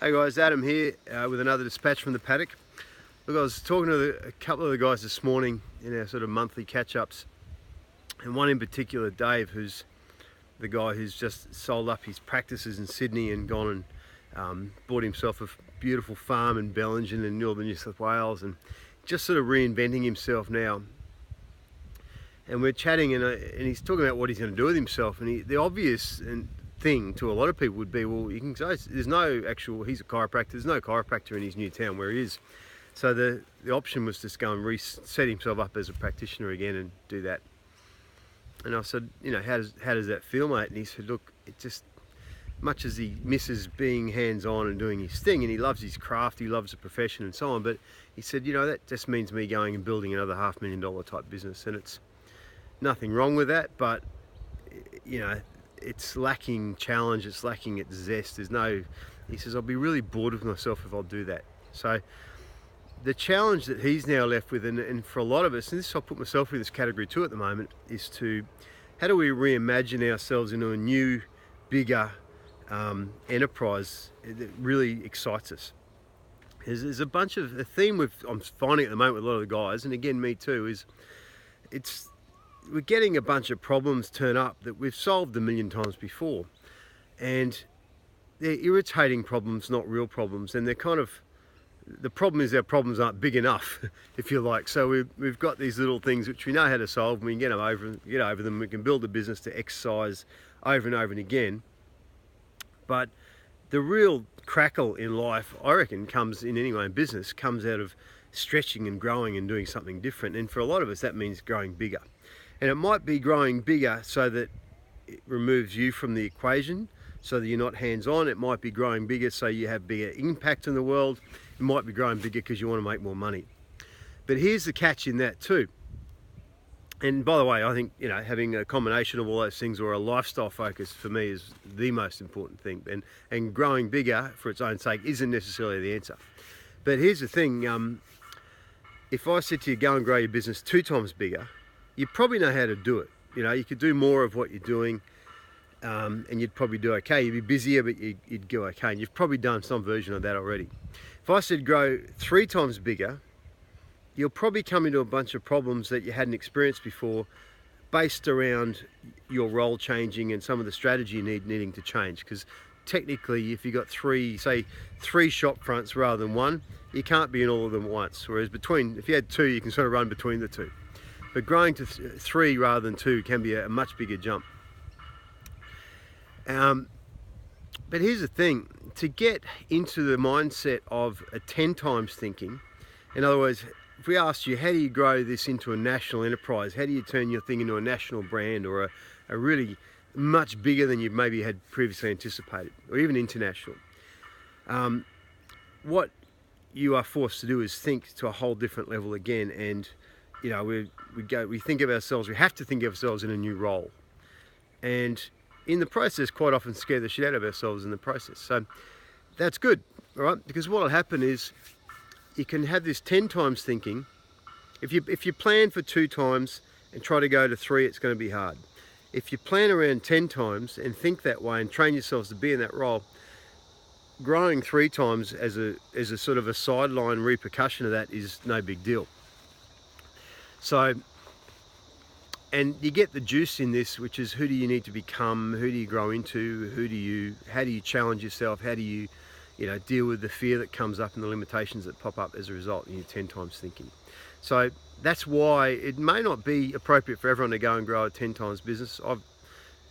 Hey guys, Adam here with another dispatch from the paddock. Look, I was talking to a couple of the guys this morning in our sort of monthly catch-ups, and one in particular, Dave, who's the guy who's just sold up his practices in Sydney and gone and bought himself a beautiful farm in Bellingen in northern New South Wales, and just sort of reinventing himself now. And we're chatting, and he's talking about what he's going to do with himself, and the obvious thing to a lot of people would be, well, you can say there's no actual, he's a chiropractor, there's no chiropractor in his new town where he is. So the option was just go and reset himself up as a practitioner again and do that. And I said, you know, how does that feel, mate? And he said, look, it just, much as he misses being hands-on and doing his thing, and he loves his craft, he loves the profession and so on, but he said, you know, that just means me going and building another $500,000 type business, and it's nothing wrong with that, but you know, it's lacking challenge, it's lacking its zest. There's no, he says, I'll be really bored with myself if I'll do that. So the challenge that he's now left with, and for a lot of us, and this, I'll put myself in this category too at the moment, is to, how do we reimagine ourselves into a new, bigger enterprise that really excites us? There's a bunch of, a theme I'm finding at the moment with a lot of the guys, and again me too, is we're getting a bunch of problems turn up that we've solved a million times before, and they're irritating problems, not real problems, and they're kind of, the problem is our problems aren't big enough, if you like. So we've got these little things which we know how to solve, and we can get over them, we can build a business to exercise over and over and again. But the real crackle in life, I reckon, comes in any way in business, comes out of stretching and growing and doing something different. And for a lot of us, that means growing bigger. And it might be growing bigger so that it removes you from the equation, so that you're not hands-on. It might be growing bigger so you have bigger impact in the world. It might be growing bigger because you want to make more money. But here's the catch in that too. And by the way, I think, you know, having a combination of all those things, or a lifestyle focus, for me is the most important thing. And growing bigger for its own sake isn't necessarily the answer. But here's the thing, if I said to you, go and grow your business 2 times bigger, you probably know how to do it. You know, you could do more of what you're doing, and you'd probably do okay. You'd be busier, but you'd go okay. And you've probably done some version of that already. If I said grow 3 times bigger, you'll probably come into a bunch of problems that you hadn't experienced before, based around your role changing and some of the strategy needing to change. Because technically, if you've got 3 shop fronts rather than 1, you can't be in all of them at once. Whereas if you had 2, you can sort of run between the 2. But growing to 3 rather than 2 can be a much bigger jump. But here's the thing, to get into the mindset of a 10 times thinking, in other words, if we asked you, how do you grow this into a national enterprise? How do you turn your thing into a national brand, or a really much bigger than you maybe had previously anticipated, or even international? What you are forced to do is think to a whole different level again, and you know, we think of ourselves, we have to think of ourselves in a new role. And in the process, quite often scare the shit out of ourselves in the process. So that's good, all right? Because what will happen is you can have this 10 times thinking. If you plan for 2 times and try to go to 3, it's going to be hard. If you plan around 10 times and think that way and train yourselves to be in that role, growing 3 times as a sort of a sideline repercussion of that is no big deal. So, and you get the juice in this, which is, who do you need to become? Who do you grow into? How do you challenge yourself? How do you deal with the fear that comes up and the limitations that pop up as a result in your 10 times thinking? So that's why it may not be appropriate for everyone to go and grow a 10 times business. I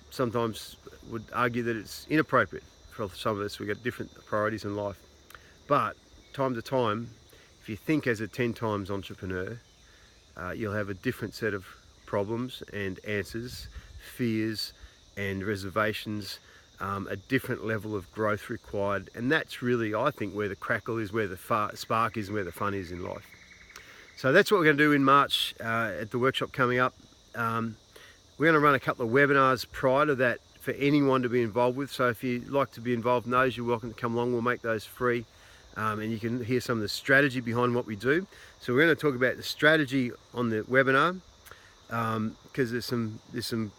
sometimes would argue that it's inappropriate for some of us. We've got different priorities in life. But time to time, if you think as a 10 times entrepreneur, you'll have a different set of problems and answers, fears and reservations, a different level of growth required. And that's really, I think, where the crackle is, where the spark is, and where the fun is in life. So that's what we're going to do in March at the workshop coming up. We're going to run a couple of webinars prior to that for anyone to be involved with. So if you'd like to be involved in those, you're welcome to come along. We'll make those free. And you can hear some of the strategy behind what we do. So we're going to talk about the strategy on the webinar, because there's some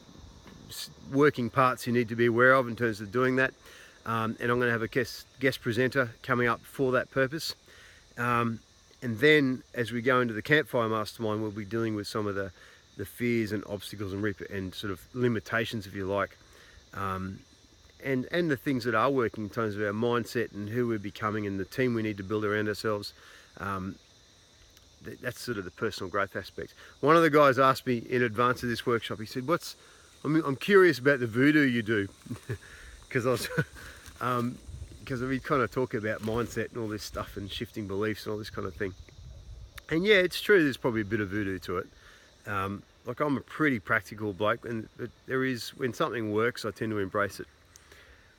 working parts you need to be aware of in terms of doing that. and I'm going to have a guest presenter coming up for that purpose. And then as we go into the campfire mastermind, we'll be dealing with some of the fears and obstacles and sort of limitations, if you like, and the things that are working in terms of our mindset and who we're becoming and the team we need to build around ourselves. That's sort of the personal growth aspect. One of the guys asked me in advance of this workshop, he said, I'm curious about the voodoo you do. Because I was, because we kind of talk about mindset and all this stuff and shifting beliefs and all this kind of thing. And yeah, it's true, there's probably a bit of voodoo to it. Like, I'm a pretty practical bloke, and when something works, I tend to embrace it.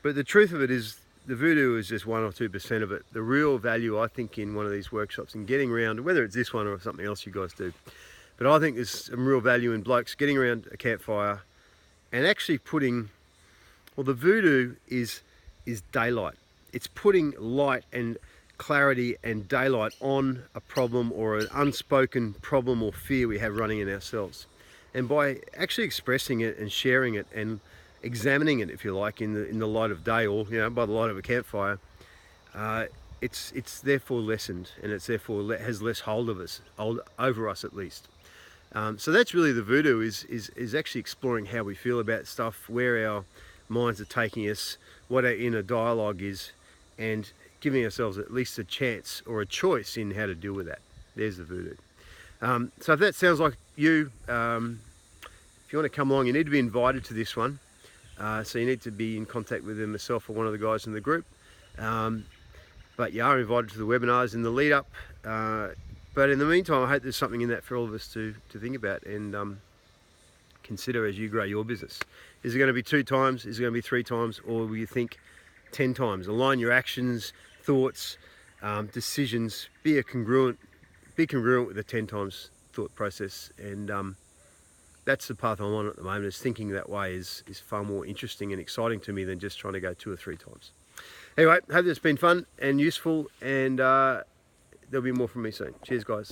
But the truth of it is, the voodoo is just 1 or 2% of it. The real value, I think, in one of these workshops and getting around, whether it's this one or something else you guys do, but I think there's some real value in blokes getting around a campfire and actually the voodoo is daylight. It's putting light and clarity and daylight on a problem or an unspoken problem or fear we have running in ourselves. And by actually expressing it and sharing it and examining it, if you like, in the light of day, or by the light of a campfire, it's therefore lessened, and it's therefore has less hold over us at least. So that's really the voodoo, is actually exploring how we feel about stuff, where our minds are taking us, what our inner dialogue is, and giving ourselves at least a chance or a choice in how to deal with that. There's the voodoo. So if that sounds like you, if you want to come along, you need to be invited to this one. So you need to be in contact with myself or one of the guys in the group. But you are invited to the webinars in the lead up. But in the meantime, I hope there's something in that for all of us to think about and consider as you grow your business. Is it going to be 2 times? Is it going to be 3 times? Or will you think 10 times? Align your actions, thoughts, decisions. Be congruent with the 10 times thought process. And that's the path I'm on at the moment. Is thinking that way is far more interesting and exciting to me than just trying to go 2 or 3 times. Anyway, hope it's been fun and useful, and there'll be more from me soon. Cheers, guys.